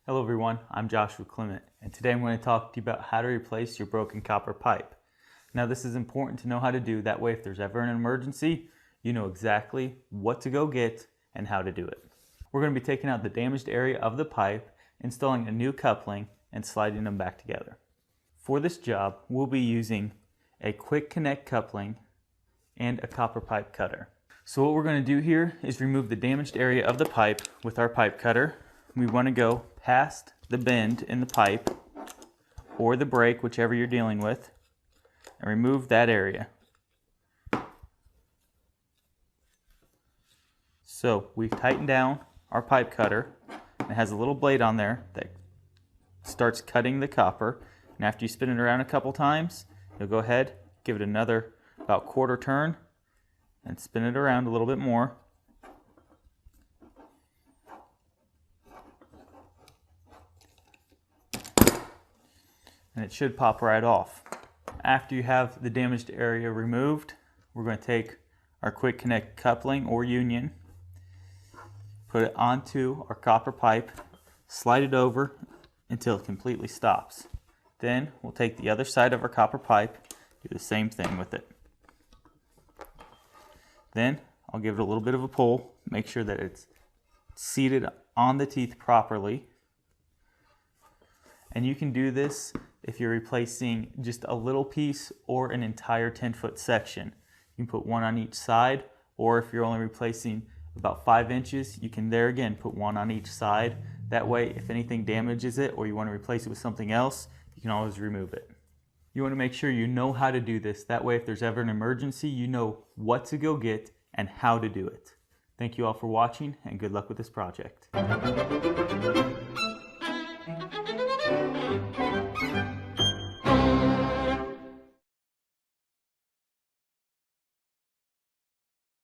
Hello everyone, I'm Joshua Clement, and today I'm going to talk to you about how to replace your broken copper pipe. Now this is important to know how to do, that way if there's ever an emergency, you know exactly what to go get and how to do it. We're going to be taking out the damaged area of the pipe, installing a new coupling, and sliding them back together. For this job, we'll be using a quick connect coupling and a copper pipe cutter. So what we're going to do here is remove the damaged area of the pipe with our pipe cutter. We want to go past the bend in the pipe or the break, whichever you're dealing with, and remove that area. So we've tightened down our pipe cutter, and it has a little blade on there that starts cutting the copper, and after you spin it around a couple times, you'll go ahead, give it another about quarter turn, and spin it around a little bit more. And it should pop right off. After you have the damaged area removed, we're going to take our quick connect coupling or union, put it onto our copper pipe, slide it over until it completely stops. Then we'll take the other side of our copper pipe, do the same thing with it. Then I'll give it a little bit of a pull, make sure that it's seated on the teeth properly. And you can do this if you're replacing just a little piece or an entire 10-foot section. You can put one on each side, or if you're only replacing about 5 inches, you can there again put one on each side. That way, if anything damages it or you want to replace it with something else, you can always remove it. You want to make sure you know how to do this. That way, if there's ever an emergency, you know what to go get and how to do it. Thank you all for watching, and good luck with this project.